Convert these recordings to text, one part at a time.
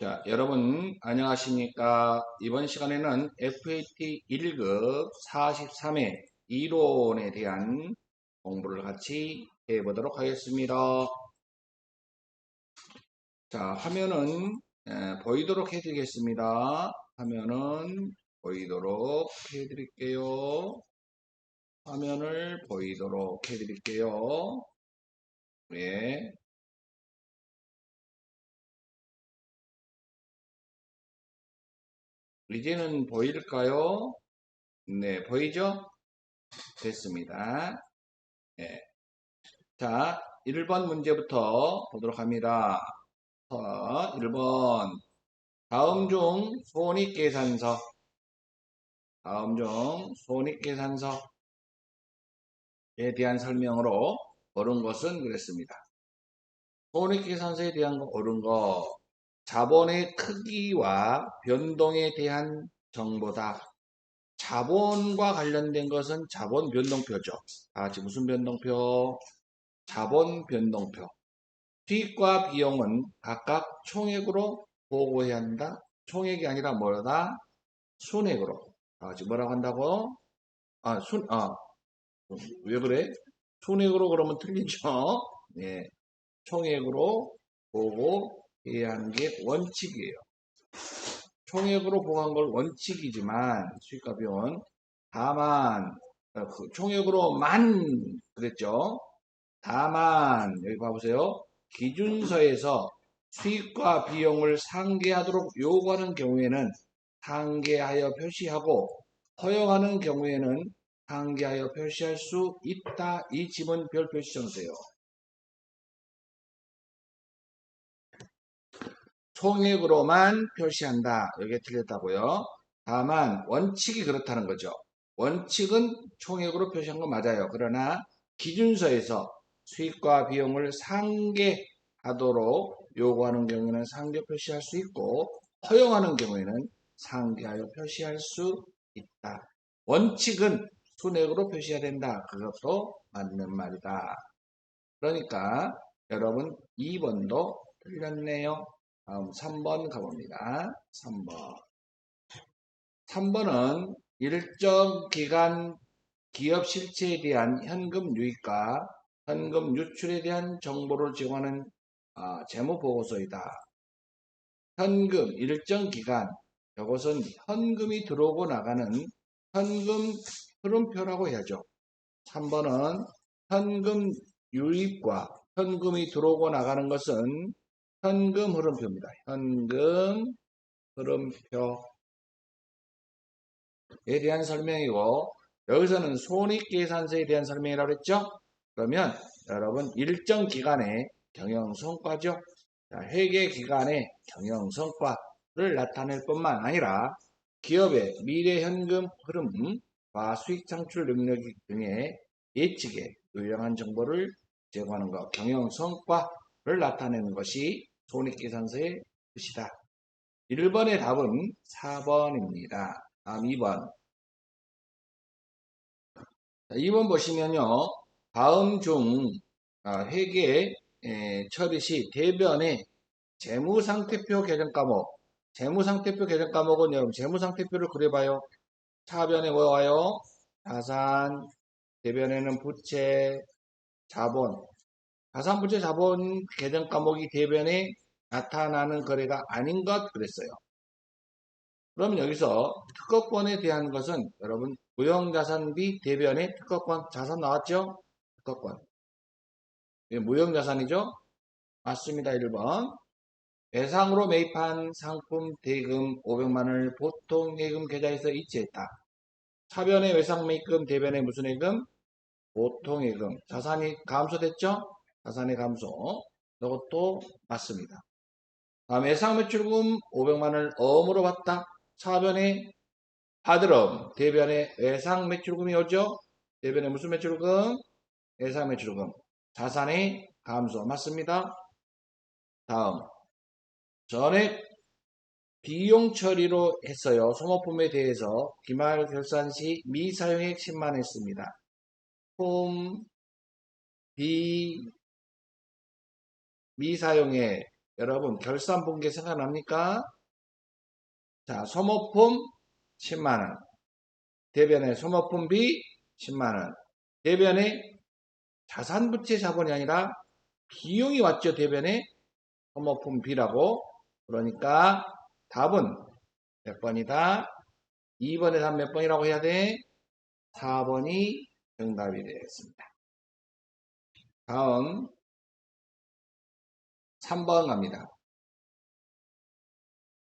자, 여러분 안녕하십니까? 이번 시간에는 FAT 1급 43회 이론에 대한 공부를 같이 해보도록 하겠습니다. 자, 화면은 보이도록 해드리겠습니다. 화면은 보이도록 해드릴게요. 화면을 보이도록 해드릴게요. 예. 이제는 보일까요? 네, 보이죠? 됐습니다. 예. 자, 1번 문제부터 보도록 합니다. 1번. 다음 중 손익계산서에 대한 설명으로 옳은 것은 그랬습니다. 손익계산서에 대한 옳은 거, 자본의 크기와 변동에 대한 정보다. 자본과 관련된 것은 자본 변동표죠. 지금 무슨 변동표? 자본 변동표. 수익과 비용은 각각 총액으로 보고해야 한다. 총액이 아니라 뭐다? 순액으로. 지금 뭐라고 한다고? 왜 그래? 순액으로 그러면 틀리죠? 네. 총액으로 보고해야 하는 게 원칙이에요. 총액으로 보고한 걸 원칙이지만, 수익과 비용은 다만, 총액으로만 그랬죠? 다만 여기 봐보세요. 기준서에서 수익과 비용을 상계하도록 요구하는 경우에는 상계하여 표시하고 허용하는 경우에는 상계하여 표시할 수 있다. 이 지문 별 표시 쳐주세요. 총액으로만 표시한다. 여기에 틀렸다고요. 다만 원칙이 그렇다는 거죠. 원칙은 총액으로 표시한 거 맞아요. 그러나 기준서에서 수익과 비용을 상계하도록 요구하는 경우에는 상계 표시할 수 있고 허용하는 경우에는 상계하여 표시할 수 있다. 원칙은 순액으로 표시해야 된다. 그것도 맞는 말이다. 그러니까 여러분 2번도 틀렸네요. 다음 3번 가봅니다. 3번. 3번은 일정 기간 기업 실체에 대한 현금 유입과 현금 유출에 대한 정보를 제공하는 재무보고서이다. 현금 일정 기간, 이것은 현금이 들어오고 나가는 현금 흐름표라고 해야죠. 3번은 현금 유입과 현금이 들어오고 나가는 것은 현금 흐름표입니다. 현금 흐름표에 대한 설명이고 여기서는 손익계산서에 대한 설명이라고 했죠. 그러면 여러분 일정 기간의 경영성과죠. 회계기간의 경영성과를 나타낼 뿐만 아니라 기업의 미래 현금 흐름과 수익 창출 능력 등의 예측에 유용한 정보를 제공하는 것, 경영성과를 나타내는 것이 손익계산서의 뜻이다. 1번의 답은 4번입니다. 다음 2번. 2번 보시면요. 다음 중 회계 처리 시 대변의 재무상태표 개정 과목. 재무상태표 개정 과목은 여러분 재무상태표를 그려봐요. 차변에 뭐 와요? 자산, 대변에는 부채, 자본. 자산, 부채, 자본 개정 과목이 대변에 나타나는 거래가 아닌 것 그랬어요. 그럼 여기서 특허권에 대한 것은 여러분 무형자산비 대변에 특허권 자산 나왔죠? 특허권. 무형자산이죠? 맞습니다. 1번. 배상으로 매입한 상품 대금 500만원을 보통 예금 계좌에서 이체했다. 차변의 외상 매입금, 대변의 무슨 예금? 보통 예금. 자산이 감소됐죠? 자산의 감소. 이것도 맞습니다. 다음 외상 매출금 500만원을 어음으로 받다. 차변의 하드럼, 대변의 외상 매출금이 오죠? 대변의 무슨 매출금? 외상 매출금. 자산의 감소. 맞습니다. 다음. 전액 비용 처리로 했어요. 소모품에 대해서 기말 결산 시 미사용액 10만 했습니다. 품, 비, 미사용액 여러분 결산본계 생각납니까? 자, 소모품 10만원. 대변에 소모품비 10만원. 대변에 자산부채 자본이 아니라 비용이 왔죠. 대변에 소모품비라고. 그러니까 답은 몇 번이다? 2번에 답 몇 번이라고 해야 돼? 4번이 정답이 되겠습니다. 다음 3번 갑니다.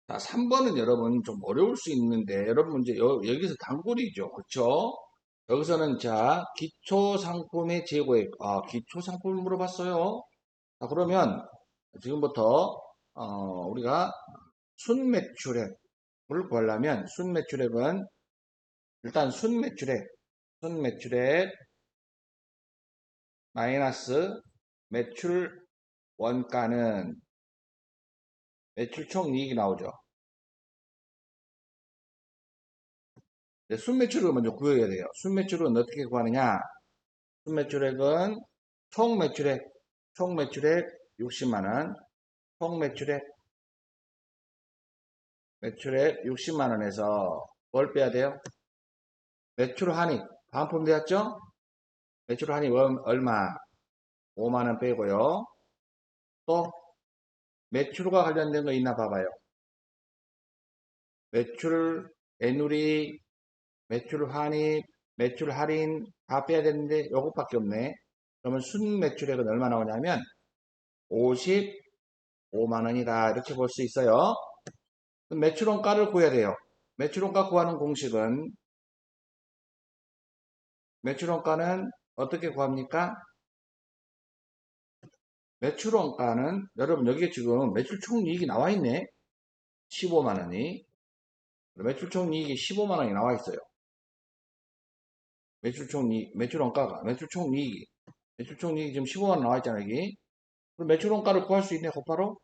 자, 3번은 여러분 좀 어려울 수 있는데 여러분 이제 여기서 단골이죠. 그렇죠? 여기서는 자, 기초상품의 재고액. 기초상품을 물어봤어요. 자, 그러면 지금부터 우리가 순매출액을 구하려면 순매출액은 일단 순매출액 마이너스 매출 원가는 매출 총이익이 나오죠. 순매출을 먼저 구해야 돼요. 순매출은 어떻게 구하느냐? 순매출액은 총매출액 60만원, 매출액 60만원에서 뭘 빼야 돼요? 매출 환입, 반품 되었죠? 매출 환입 얼마? 5만원 빼고요. 또 매출과 관련된 거 있나 봐봐요. 매출, 애누리, 매출 환입, 매출 할인 다 빼야 되는데 요것밖에 없네. 그러면 순매출액은 얼마 나오냐면 55만원이다. 이렇게 볼 수 있어요. 매출원가를 구해야 돼요. 매출원가 구하는 공식은 매출원가는 어떻게 구합니까? 매출원가는 여러분 여기에 지금 매출총이익이 나와 있네. 15만원이. 매출총이익이 15만원이 나와 있어요. 매출총이익이 지금 15만원 나와 있잖아요. 여기. 그럼 매출원가를 구할 수 있네. 곧바로.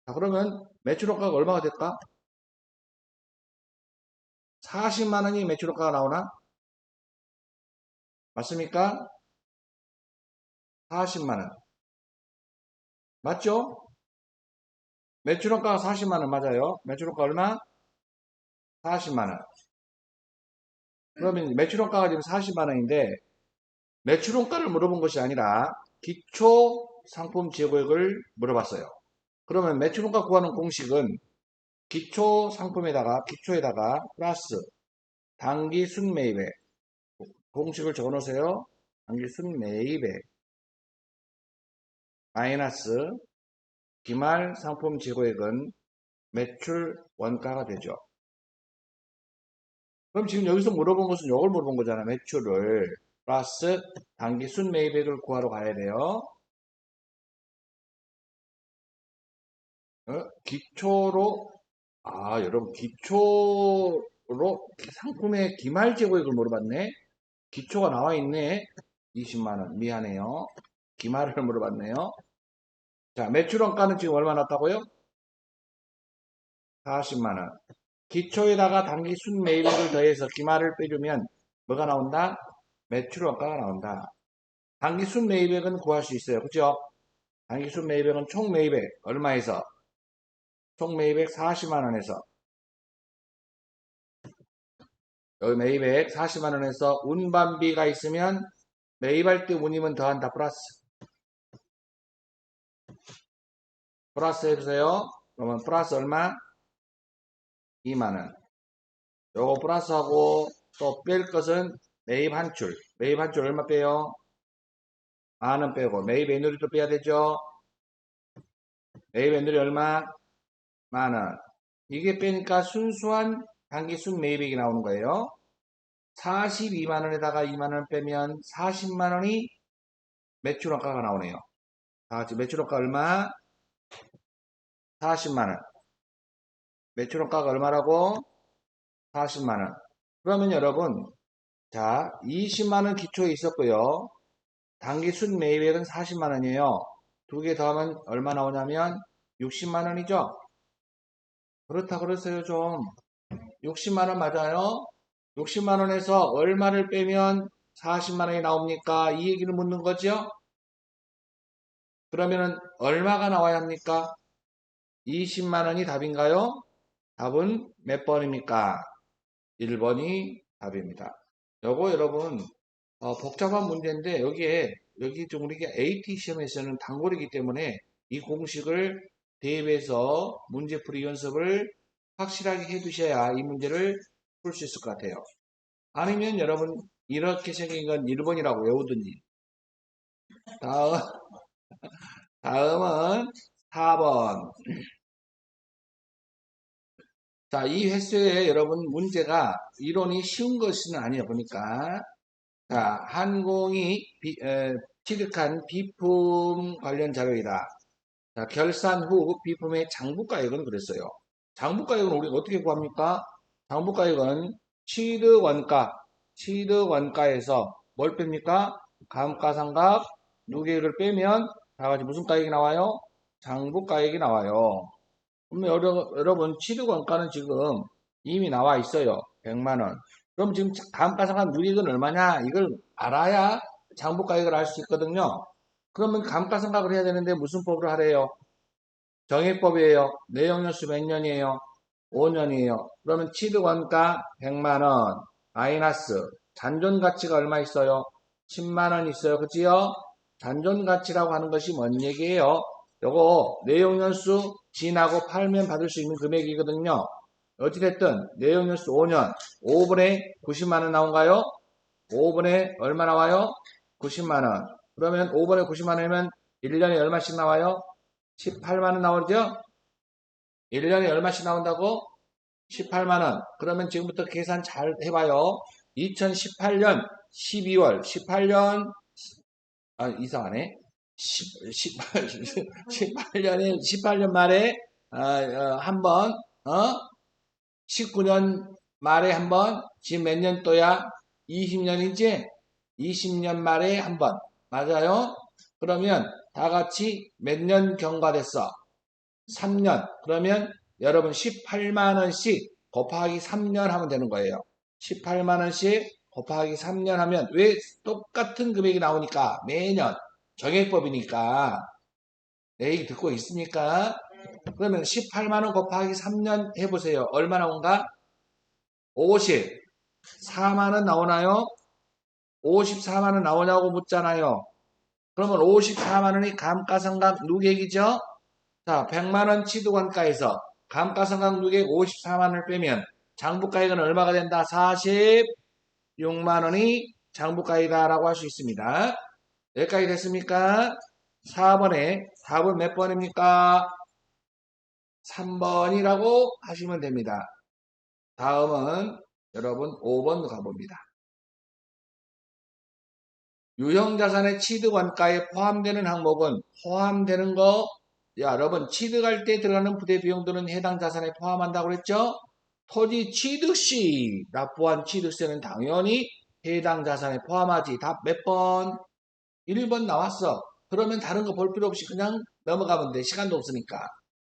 자, 그러면 매출원가가 얼마가 될까? 40만원이 매출원가가 나오나? 맞습니까? 40만원. 맞죠? 매출원가가 40만원 맞아요. 매출원가 얼마? 40만원. 그러면 매출원가가 지금 40만원인데 매출원가를 물어본 것이 아니라 기초 상품 재고액을 물어봤어요. 그러면 매출원가 구하는 공식은 기초에다가 플러스 단기 순매입액 공식을 적어 놓으세요. 단기 순매입액 마이너스 기말 상품 재고액은 매출 원가가 되죠. 그럼 지금 여기서 물어본 것은 이걸 물어본 거잖아. 매출을 플러스 단기 순매입액을 구하러 가야 돼요. 기초로 여러분 기초로 상품의 기말 재고액을 물어봤네. 기초가 나와 있네. 20만원 미안해요. 기말을 물어봤네요. 자, 매출원가는 지금 얼마 났다고요? 40만원. 기초에다가 단기 순매입액을 더해서 기말을 빼주면 뭐가 나온다? 매출원가가 나온다. 단기 순매입액은 구할 수 있어요. 그죠? 단기 순매입액은 총매입액 얼마에서? 총매입액 40만원에서 여기 매입액 40만원에서 운반비가 있으면 매입할 때 운임은 더한다. 플러스 해주세요. 그러면 플러스 얼마? 2만원. 요거 플러스하고 또 뺄 것은 매입 한출. 매입 한출 얼마 빼요? 만원 빼고 매입 애누리도 빼야 되죠. 매입 애누리 얼마? 만원. 이게 빼니까 순수한 단기순 매입액이 나오는 거예요. 42만원에다가 2만원 빼면 40만원이 매출원가가 나오네요. 다 같이 매출원가 얼마? 40만원. 매출원가가 얼마라고? 40만원. 그러면 여러분, 자, 20만원 기초에 있었고요. 단기 순매입액은 40만원이에요. 두 개 더하면 얼마 나오냐면 60만원이죠? 그렇다 그랬어요, 좀. 60만원 맞아요? 60만원에서 얼마를 빼면 40만원이 나옵니까? 이 얘기를 묻는 거죠? 그러면은 얼마가 나와야 합니까? 20만 원이 답인가요? 답은 몇 번입니까? 1번이 답입니다. 요거 여러분 복잡한 문제인데 여기 좀 우리가 AT 시험에서는 단골이기 때문에 이 공식을 대입해서 문제풀이 연습을 확실하게 해두셔야 이 문제를 풀 수 있을 것 같아요. 아니면 여러분 이렇게 생긴 건 1번이라고 외우든지. 다음은 4번. 자, 이 횟수에 여러분 문제가 이론이 쉬운 것은 아니에요. 보니까. 자, 한공이 취득한 비품 관련 자료이다. 자, 결산 후 비품의 장부가액은 그랬어요. 장부가액은 우리가 어떻게 구합니까? 장부가액은 취득원가에서 뭘 뺍니까? 감가상각 누계를 빼면 다 같이 무슨 가액이 나와요? 장부가액이 나와요. 그러면 여러분 취득원가는 지금 이미 나와 있어요. 100만 원. 그럼 지금 감가상각 누계액은 얼마냐? 이걸 알아야 장부가액을 알 수 있거든요. 그러면 감가상각을 해야 되는데 무슨 법으로 하래요? 정액법이에요. 내용연수 몇 년이에요? 5년이에요. 그러면 취득원가 100만원 마이너스 잔존가치가 얼마 있어요? 10만원 있어요. 그치요? 잔존가치라고 하는 것이 뭔 얘기예요? 요거 내용연수 지나고 팔면 받을 수 있는 금액이거든요. 어찌됐든 내용연수 5년 5분에 90만원 나온가요? 5분에 얼마 나와요? 90만원. 그러면 5분에 90만원이면 1년에 얼마씩 나와요? 18만원 나오죠? 1년에 얼마씩 나온다고? 18만원. 그러면 지금부터 계산 잘 해봐요. 2018년 12월, 이상하네. 18년 말에, 한 번, 19년 말에 한 번, 지금 몇 년도야? 20년이지? 20년 말에 한 번. 맞아요? 그러면 다 같이 몇 년 경과됐어? 3년. 그러면 여러분 18만원씩 곱하기 3년 하면 되는 거예요. 18만원씩 곱하기 3년 하면 왜 똑같은 금액이 나오니까 매년 정액법이니까 내 얘기 듣고 있습니까? 그러면 18만원 곱하기 3년 해보세요. 얼마 나온가? 54만원 나오나요? 54만원 나오냐고 묻잖아요. 그러면 54만원이 감가상각 누계액이죠? 자, 100만원 취득원가에서 감가상각 누계액 54만원을 빼면 장부가액은 얼마가 된다? 46만원이 장부가액이다 라고 할 수 있습니다. 여기까지 됐습니까? 4번에 답은 몇 번입니까? 3번이라고 하시면 됩니다. 다음은 여러분 5번 가봅니다. 유형자산의 취득원가에 포함되는 항목은 포함되는 거, 여러분 취득할 때 들어가는 부대 비용들은 해당 자산에 포함한다고 그랬죠? 토지 취득시 납부한 취득세는 당연히 해당 자산에 포함하지. 답 몇 번? 1번 나왔어. 그러면 다른 거 볼 필요 없이 그냥 넘어가면 돼. 시간도 없으니까.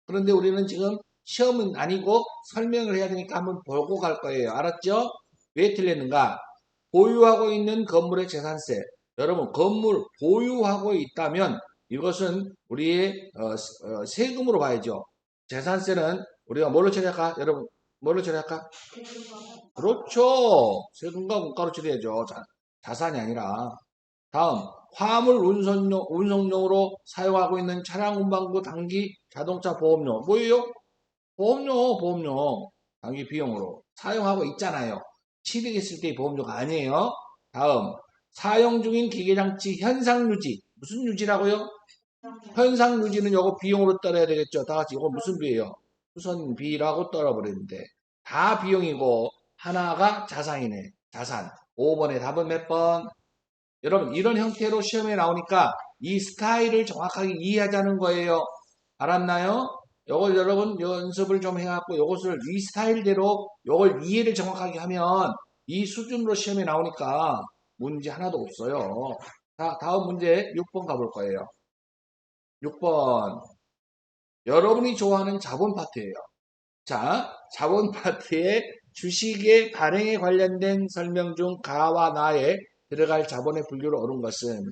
그런데 우리는 지금 시험은 아니고 설명을 해야 되니까 한번 보고 갈 거예요. 알았죠? 왜 틀렸는가? 보유하고 있는 건물의 재산세. 여러분 건물 보유하고 있다면 이것은 우리의 세금으로 봐야죠. 재산세는 우리가 뭘로 처리할까? 여러분 뭘로 처리할까? 그렇죠. 세금과 공가로 처리해야죠. 자산이 아니라. 다음 화물 운송용으로 사용하고 있는 차량 운반구 단기 자동차 보험료. 뭐예요? 보험료. 단기 비용으로 사용하고 있잖아요. 취득했을 때의 보험료가 아니에요. 다음 사용 중인 기계장치 현상유지. 무슨 유지라고요? 현상유지는 요거 비용으로 떨어야 되겠죠. 다 같이 이거 무슨 비예요? 후선비라고 떨어버리는데 다 비용이고 하나가 자산이네. 자산. 5번의 답은 몇 번? 여러분 이런 형태로 시험에 나오니까 이 스타일을 정확하게 이해하자는 거예요. 알았나요? 요걸 여러분 연습을 좀 해갖고 요것을 이 스타일대로 요걸 이해를 정확하게 하면 이 수준으로 시험에 나오니까 문제 하나도 없어요. 자, 다음 문제 6번 가볼 거예요. 6번. 여러분이 좋아하는 자본 파트예요. 자, 자본 파트의 주식의 발행에 관련된 설명 중 가와 나에 들어갈 자본의 분류를 옳은 것은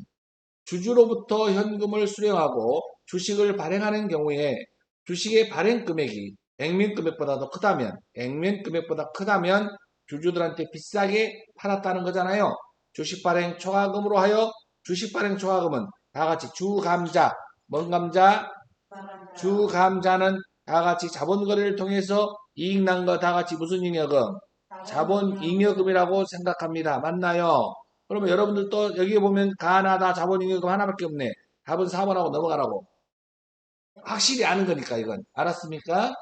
주주로부터 현금을 수령하고 주식을 발행하는 경우에 주식의 발행 금액이 액면 금액보다 크다면 주주들한테 비싸게 팔았다는 거잖아요. 주식 발행 초과금으로 하여 주식 발행 초과금은 다 같이 주감자, 뭔 감자? 주감자는 다 같이 자본거래를 통해서 이익 난 거 다 같이 무슨 잉여금? 자본잉여금이라고 생각합니다. 맞나요? 그러면 여러분들도 여기 보면 가나다 자본잉여금 하나밖에 없네. 답은 4번하고 넘어가라고. 확실히 아는 거니까 이건. 알았습니까?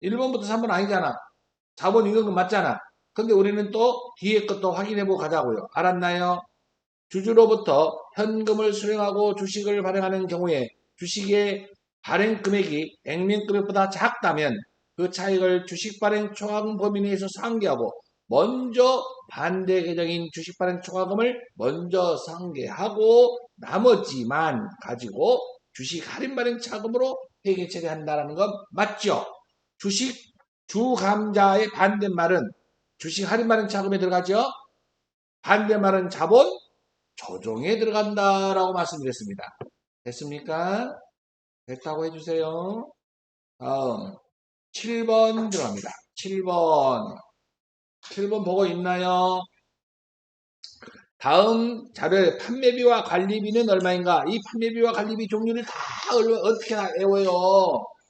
1번부터 3번 아니잖아. 자본잉여금 맞잖아. 근데 우리는 또 뒤에 것도 확인해보고 가자고요. 알았나요? 주주로부터 현금을 수령하고 주식을 발행하는 경우에 주식의 발행 금액이 액면 금액보다 작다면 그 차익을 주식 발행 초과금 범위 내에서 상계하고 먼저 반대 계정인 주식 발행 초과금을 먼저 상계하고 나머지만 가지고 주식 할인 발행 차금으로 회계 처리한다는 건 맞죠? 주식 주감자의 반대말은 주식 할인 발행 차금에 들어가죠? 반대말은 자본 조정에 들어간다라고 말씀드렸습니다. 됐습니까? 됐다고 해주세요. 다음 7번 들어갑니다. 7번 보고 있나요? 다음 자료에 판매비와 관리비는 얼마인가? 이 판매비와 관리비 종류를 다 어떻게 다 외워요?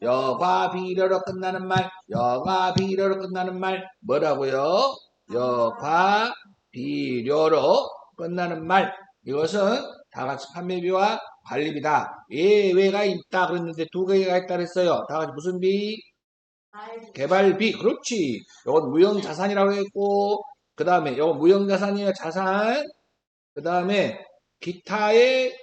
여과 비료로 끝나는 말, 여과 비료로 끝나는 말 뭐라고요? 여과 비료로 끝나는 말. 이것은 다 같이 판매비와 관리비다. 예외가 있다 그랬는데 두 개가 있다 그랬어요. 다 같이 무슨 비? 개발비. 그렇지. 이건 무형자산이라고 했고 그 다음에 이건 무형자산이에요. 자산. 그 다음에 기타의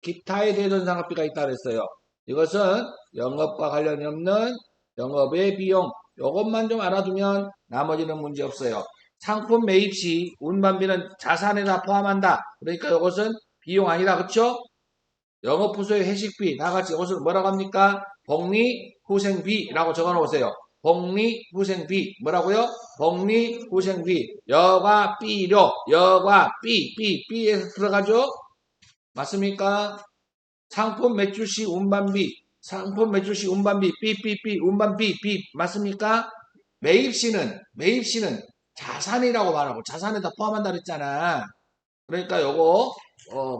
대전상각비가 있다 그랬어요. 이것은 영업과 관련이 없는 영업의 비용. 이것만 좀 알아두면 나머지는 문제 없어요. 상품 매입 시 운반비는 자산에다 포함한다. 그러니까 이것은 비용 아니다. 그렇죠? 영업부서의 회식비 다 같이 이것을 뭐라고 합니까? 복리후생비라고 적어놓으세요. 복리후생비 뭐라고요? 복리후생비 여과 비료 여과 비에서 들어가죠? 맞습니까? 상품 매출시 운반비 운반비 맞습니까? 매입시는 자산이라고 말하고 자산에다 포함한다 그랬잖아. 그러니까 요거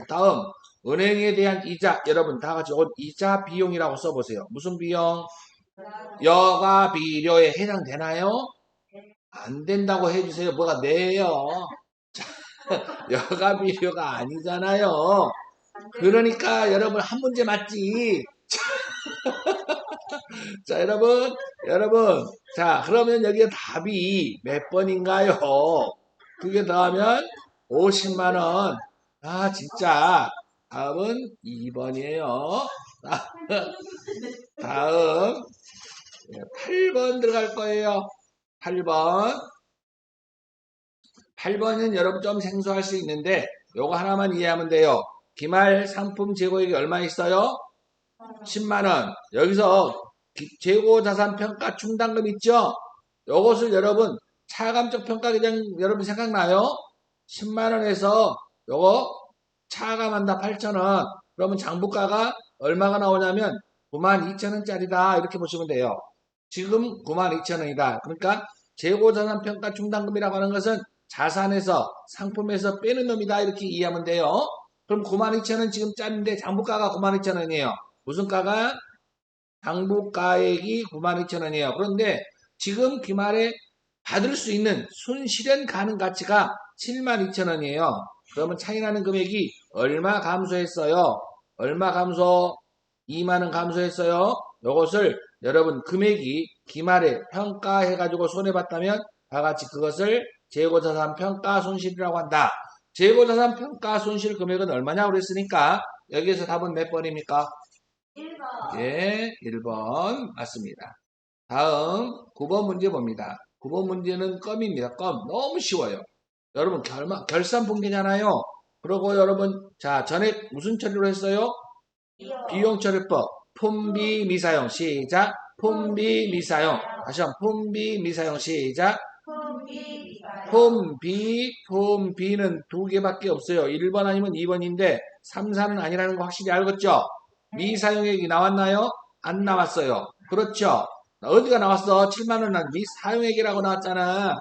다음 은행에 대한 이자 여러분 다 같이 이건 이자 비용이라고 써보세요. 무슨 비용? 여가 비료에 해당되나요? 안 된다고 해주세요. 뭐가 네요? 여가 비료가 아니잖아요. 그러니까 여러분 한 문제 맞지? 자 여러분 자 그러면 여기에 답이 몇 번인가요? 그게 더하면 50만원. 아 진짜 답은 2번이에요. 다음 8번 들어갈 거예요. 8번은 여러분 좀 생소할 수 있는데 요거 하나만 이해하면 돼요. 기말 상품 재고액이 얼마 있어요? 10만원. 여기서 재고자산평가 충당금 있죠? 요것을 여러분 차감적 평가계정 여러분 생각나요? 10만원에서 요거 차감한다 8천원. 그러면 장부가가 얼마가 나오냐면 92,000원짜리다 이렇게 보시면 돼요. 지금 92,000원이다. 그러니까 재고자산평가 충당금이라고 하는 것은 자산에서 상품에서 빼는 놈이다 이렇게 이해하면 돼요. 그럼 92,000원 지금 짰는데 장부가가 92,000원이에요. 무슨 가가? 장부가액이 92,000원이에요. 그런데 지금 기말에 받을 수 있는 순실현 가능 가치가 72,000원이에요. 그러면 차이나는 금액이 얼마 감소했어요? 얼마 감소? 2만원 감소했어요. 이것을 여러분 금액이 기말에 평가해가지고 손해봤다면 다같이 그것을 재고자산 평가 손실이라고 한다. 재고자산 평가 손실 금액은 얼마냐고 그랬으니까 여기에서 답은 몇 번입니까? 1번. 예, 1번 맞습니다. 다음 9번 문제 봅니다. 9번 문제는 껌입니다. 껌. 너무 쉬워요. 여러분 결산분기잖아요. 그리고 여러분 자 전에 무슨 처리로 했어요? 비용처리법. 품비 미사용 시작. 품비 미사용. 다시 한번 품비 미사용 시작. 품비는 두 개밖에 없어요. 1번 아니면 2번인데 3, 4는 아니라는 거 확실히 알겠죠? 미사용액이 나왔나요? 안 나왔어요. 그렇죠? 어디가 나왔어? 7만원 미사용액이라고 나왔잖아.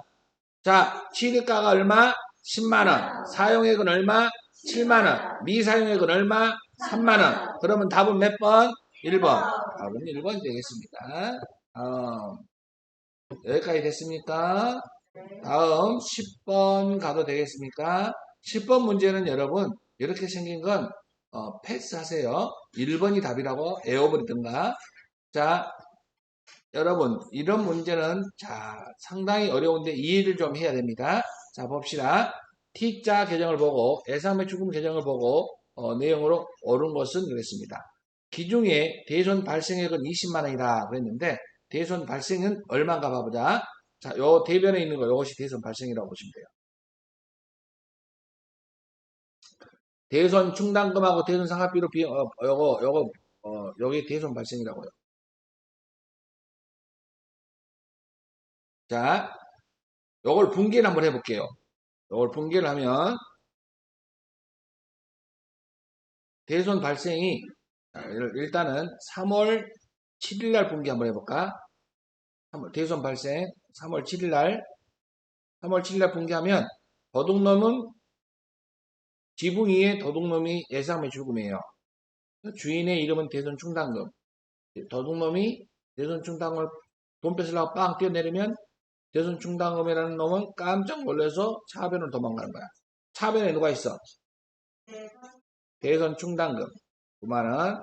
자, 취득가가 얼마? 10만원. 사용액은 얼마? 7만원. 미사용액은 얼마? 3만원. 그러면 답은 몇 번? 1번. 답은 1번이 되겠습니다. 여기까지 됐습니까? 다음 10번 가도 되겠습니까? 10번 문제는 여러분 이렇게 생긴 건 패스하세요. 1번이 답이라고 외워버리든가. 자, 여러분 이런 문제는 상당히 어려운데 이해를 좀 해야 됩니다. 자, 봅시다. T자 계정을 보고 예상매출금 계정을 보고 내용으로 옳은 것은 그랬습니다. 기중에 대손 발생액은 20만 원이다 그랬는데 대손 발생은 얼마인가 봐보자. 자, 요 대변에 있는 거 요것이 대손 발생이라고 보시면 돼요. 대손 충당금하고 대손 상각비로 여기 대손 발생이라고요. 자, 요걸 분기를 한번 해볼게요. 요걸 분기를 하면 대손 발생이 일단은 3월 7일 날 분기 한번 해볼까? 대손 발생 3월 7일 날 분기하면 도둑놈은 지붕 위에 도둑놈이 예상매출금이에요. 주인의 이름은 대손 충당금. 도둑놈이 대손 충당금을 돈 뺏으려고 빵 뛰어내리면 대손 충당금이라는 놈은 깜짝 놀라서 차변으로 도망가는 거야. 차변에 누가 있어? 대손 충당금 9만원.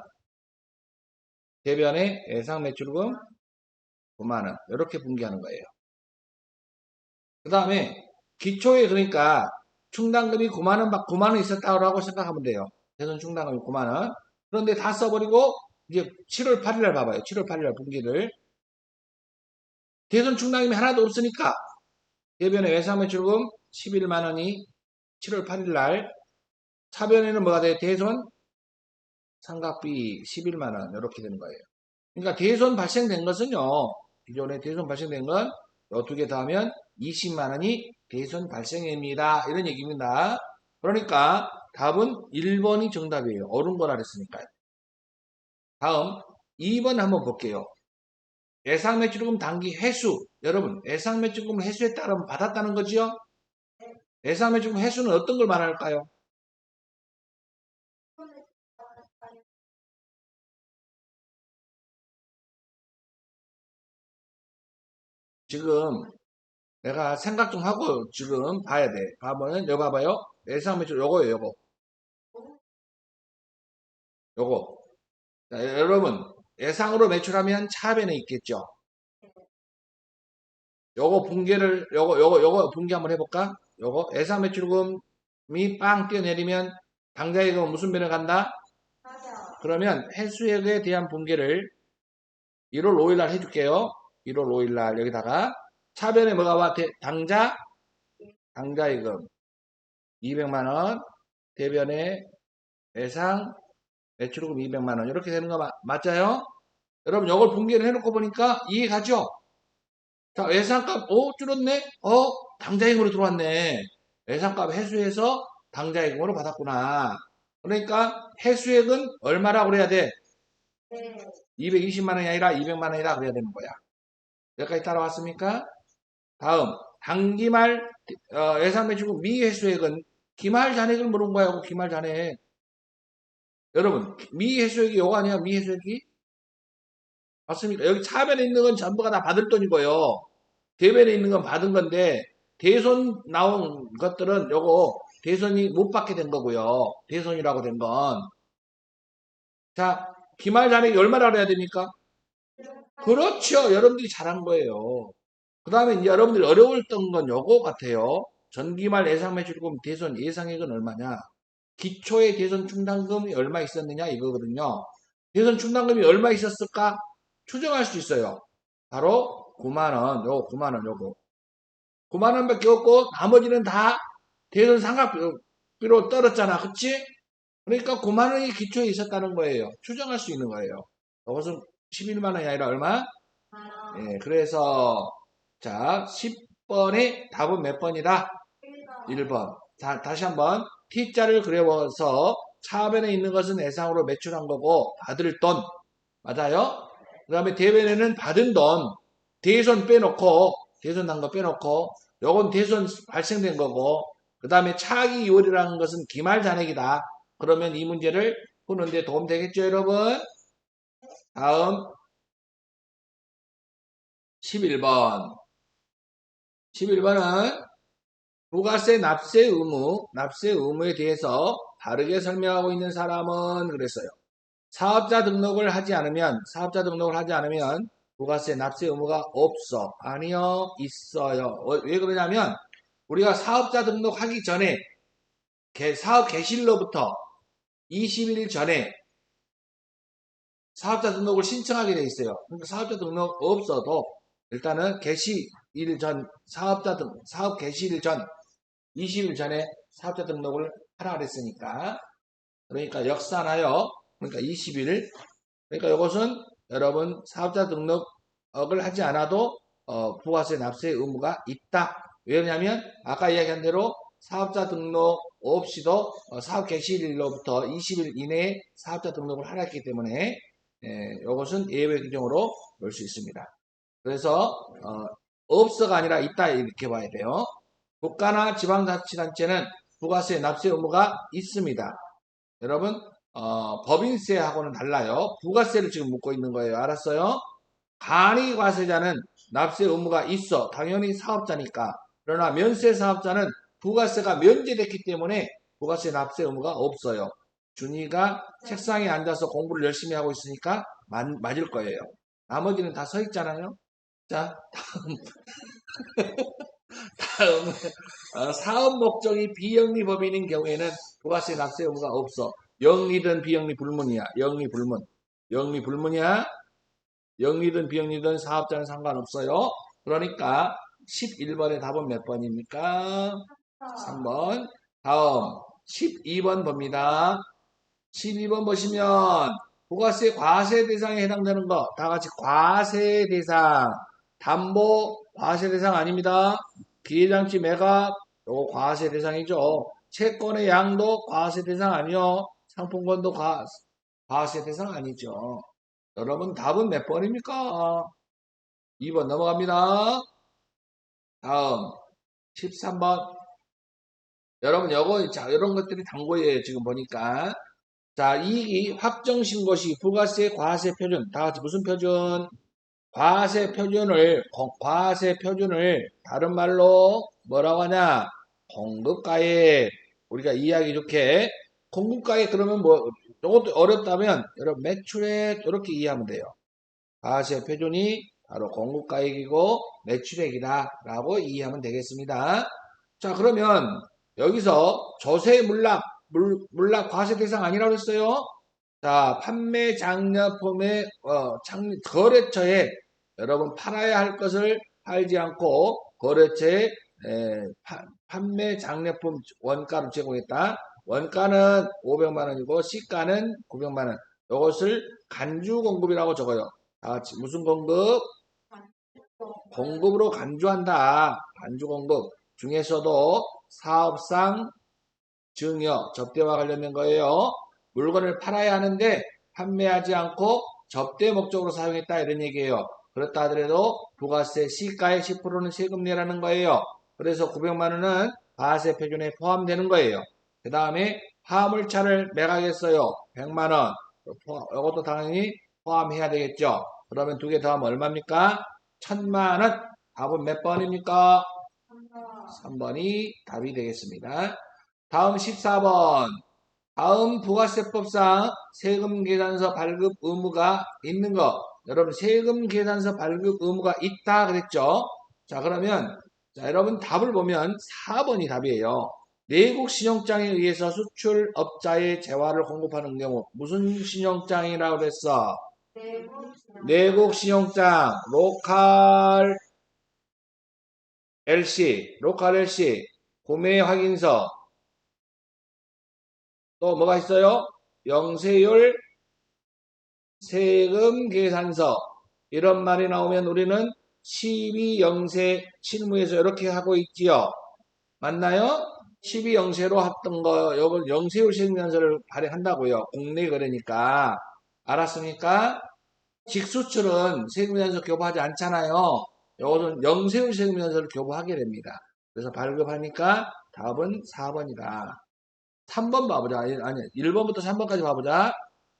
대변에 예상매출금 9만원. 이렇게 분기하는 거예요. 그 다음에 기초에 그러니까 충당금이 9만원 있었다고 생각하면 돼요. 대손 충당금이 9만원. 그런데 다 써버리고 이제 7월 8일날 봐봐요. 7월 8일날 분기를. 대손 충당금이 하나도 없으니까 대변에 예상매출금 11만원이 7월 8일날 차변에는 뭐가 돼요? 대손 상각비 11만원 이렇게 되는 거예요. 그러니까 대손 발생된 것은요. 기존에 대손 발생된 건 요 두 개 더하면 20만원이 대손 발생입니다. 이런 얘기입니다. 그러니까 답은 1번이 정답이에요. 옳은 거라 그랬으니까요. 다음 2번 한번 볼게요. 예상매출금 단기 회수. 여러분 예상매출금을 회수했다 그러면 받았다는 거지요? 예상매출금 회수는 어떤 걸 말할까요? 지금 내가 생각 좀 하고 지금 봐야 돼. 봐보면 여기 봐봐요. 예상매출 요거예요. 요거. 자, 여러분 예상으로 매출하면 차변에 있겠죠. 요거 분기 한번 해볼까? 요거 예상 매출금이 빵 뛰어내리면 당좌이익은 무슨 변에 간다? 그러면 회수액에 대한 분기를 1월 5일 날 해줄게요. 1월 5일 날 여기다가 차변에 뭐가 와? 당좌이익금 200만 원, 대변에 예상 매출금 200만 원 이렇게 되는 거 맞아요? 여러분 요걸 분기를 해놓고 보니까 이해 가죠? 자, 예상값, 줄었네? 당좌이익으로 들어왔네. 예상값 회수해서 당좌이익으로 받았구나. 그러니까 회수액은 얼마라고 그래야 돼? 220만원이 아니라 200만원이라 그래야 되는 거야. 여기까지 따라왔습니까? 다음, 단기말 예상매출금 미회수액은 기말 잔액을 물은 거야. 기말 잔액. 여러분, 미회수액이 요거 아니야? 미회수액이? 맞습니까? 여기 차변에 있는 건 전부가 다 받을 돈이고요. 대변에 있는 건 받은 건데 대손 나온 것들은 요거 대손이 못 받게 된 거고요. 대손이라고 된 건. 자, 기말 잔액이 얼마나 해야 됩니까? 그렇죠. 여러분들이 잘한 거예요. 그 다음에 이제 여러분들이 어려웠던 건 요거 같아요. 전기말 예상매출금 대손 예상액은 얼마냐? 기초의 대손 충당금이 얼마 있었느냐 이거거든요. 대손 충당금이 얼마 있었을까? 추정할 수 있어요. 바로 9만원, 요거 9만원 요거. 9만원밖에 없고 나머지는 다 대손 상각비로 떨었잖아. 그치? 그러니까 9만원이 기초에 있었다는 거예요. 추정할 수 있는 거예요. 이것은 11만원이 아니라 얼마? 예, 그래서 자 10번의 답은 몇 번이다? 1번. 다시 한번 T자를 그려서 차변에 있는 것은 예상으로 매출한 거고 받을 돈 맞아요? 그 다음에 대변에는 받은 돈 대손 빼놓고 대손 난 거 빼놓고 요건 대손 발생된 거고 그 다음에 차익 이월이라는 것은 기말 잔액이다. 그러면 이 문제를 푸는데 도움 되겠죠 여러분? 다음 11번 11번은 부가세 납세 의무에 대해서 다르게 설명하고 있는 사람은 그랬어요. 사업자 등록을 하지 않으면 부가세 납세 의무가 없어. 아니요, 있어요. 왜 그러냐면 우리가 사업자 등록하기 전에 사업 개시일로부터 20일 전에 사업자 등록을 신청하게 돼 있어요. 그러니까 사업자 등록 없어도 일단은 개시일 전 사업 개시일 전 20일 전에 사업자 등록을 하라 그랬으니까 그러니까 역산하여 그러니까 20일 그러니까 이것은 여러분 사업자 등록을 하지 않아도 부가세 납세 의무가 있다. 왜냐하면 아까 이야기한 대로 사업자 등록 없이도 사업 개시일로부터 20일 이내에 사업자 등록을 하라 했기 때문에 이것은 예외 규정으로 볼 수 있습니다. 그래서 없어가 아니라 있다 이렇게 봐야 돼요. 국가나 지방자치단체는 부가세 납세 의무가 있습니다. 여러분 법인세하고는 달라요. 부가세를 지금 묻고 있는 거예요. 알았어요? 간이과세자는 납세 의무가 있어. 당연히 사업자니까. 그러나 면세 사업자는 부가세가 면제됐기 때문에 부가세 납세 의무가 없어요. 준이가 책상에 앉아서 공부를 열심히 하고 있으니까 맞을 거예요. 나머지는 다 서 있잖아요. 자, 다음은 사업 목적이 비영리 법인인 경우에는 부가세 납세 의무가 없어. 영리든 비영리 불문이야. 영리 불문이야. 영리든 비영리든 사업자는 상관없어요. 그러니까 11번의 답은 몇 번입니까? 3번. 다음 12번 봅니다. 12번 보시면 부가세 과세 대상에 해당되는 거 다 같이 과세 대상 담보 과세 대상 아닙니다. 기회장치 매각 요거 과세 대상이죠. 채권의 양도 과세 대상 아니요. 상품권도 과세 대상 아니죠. 여러분 답은 몇 번입니까? 2번 넘어갑니다. 다음 13번 여러분 요거 자 이런 것들이 단고예요. 지금 보니까 자 이익이 확정신고 시 부가세 과세 표준 다 같이 무슨 표준? 과세 표준을 다른 말로 뭐라고 하냐? 공급가액. 우리가 이해하기 좋게 공급가액 그러면 뭐 이것도 어렵다면 여러분 매출액 이렇게 이해하면 돼요. 과세 표준이 바로 공급가액이고 매출액이다 라고 이해하면 되겠습니다. 자 그러면 여기서 조세 물락 과세 대상 아니라고 했어요. 자, 판매 장려품의 거래처에 여러분 팔아야 할 것을 팔지 않고 거래처에 판매 장려품 원가로 제공했다. 원가는 500만 원이고 시가는 900만 원. 이것을 간주 공급이라고 적어요. 다 같이 무슨 공급? 공급으로 간주한다. 간주 공급 중에서도 사업상 증여, 접대와 관련된 거예요. 물건을 팔아야 하는데 판매하지 않고 접대 목적으로 사용했다 이런 얘기예요. 그렇다 하더라도 부가세 시가의 10%는 세금 내라는 거예요. 그래서 900만 원은 과세 표준에 포함되는 거예요. 그 다음에 화물차를 매각했어요. 100만 원. 이것도 당연히 포함해야 되겠죠. 그러면 두 개 더하면 얼마입니까? 1000만 원. 답은 몇 번입니까? 3번이 답이 되겠습니다. 다음 14번. 다음 부가세법상 세금계산서 발급 의무가 있는 거. 여러분 세금계산서 발급 의무가 있다 그랬죠? 자 그러면 자 여러분 답을 보면 4번이 답이에요. 내국 신용장에 의해서 수출업자의 재화를 공급하는 경우 무슨 신용장이라고 그랬어? 내국 신용장 로컬 LC 구매 확인서 또 뭐가 있어요? 영세율 세금 계산서 이런 말이 나오면 우리는 12영세 실무에서 이렇게 하고 있지요. 맞나요? 12 영세로 했던 거, 요걸 영세율 세금연설을 발행한다고요. 공내 거래니까. 알았습니까? 직수출은 세금연설 교부하지 않잖아요. 요것은 영세율 세금연설을 교부하게 됩니다. 그래서 발급하니까 답은 4번이다. 3번 봐보자. 아니, 1번부터 3번까지 봐보자.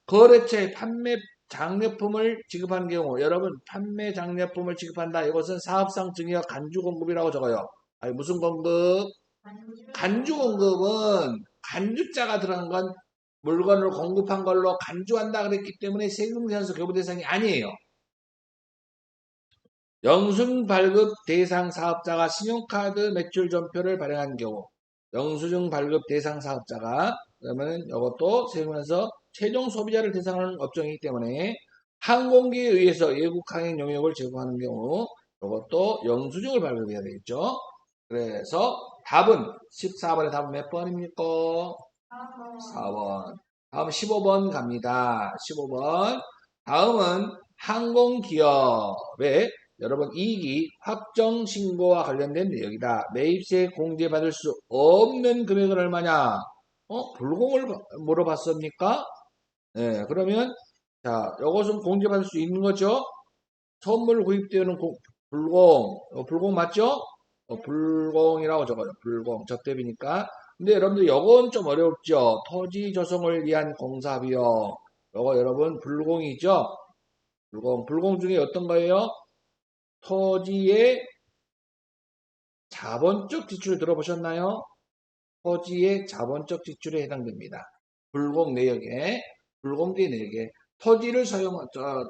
거래처에 판매 장려품을 지급하는 경우, 여러분, 판매 장려품을 지급한다. 이것은 사업상 증여 간주 공급이라고 적어요. 아니, 무슨 공급? 간주 공급은 간주자가 들어간 건 물건을 공급한 걸로 간주한다 그랬기 때문에 세금연수 교부 대상이 아니에요. 영수증 발급 대상 사업자가 신용카드 매출 전표를 발행한 경우, 영수증 발급 대상 사업자가 그러면 이것도 세금에서 최종 소비자를 대상하는 업종이기 때문에 항공기에 의해서 외국 항행 용역을 제공하는 경우 이것도 영수증을 발급해야 되겠죠. 그래서 답은 14번의 답은 몇 번입니까? 4번. 다음 15번 갑니다. 15번. 다음은 항공기업의 여러분 이익이 확정 신고와 관련된 내용이다. 매입세 공제받을 수 없는 금액은 얼마냐? 불공을 물어봤습니까? 네, 그러면 자, 이것은 공제받을 수 있는 거죠? 선물 구입되는 불공, 불공 맞죠? 불공이라고 적어요. 불공, 적대비니까. 근데 여러분들 이건 좀 어렵죠? 토지 조성을 위한 공사비용. 이거 여러분 불공이죠? 불공 중에 어떤 거예요? 토지의 자본적 지출 들어보셨나요? 토지의 자본적 지출에 해당됩니다. 불공 내역에, 불공대 내역에 토지를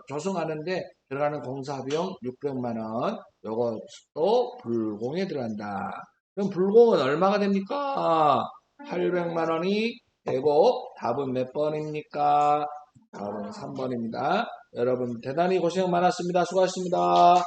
조성하는데 들어가는 공사비용 600만원, 요것도 불공에 들어간다. 그럼 불공은 얼마가 됩니까? 800만원이 되고 답은 몇 번입니까? 답은 3번입니다. 여러분 대단히 고생 많았습니다. 수고하셨습니다.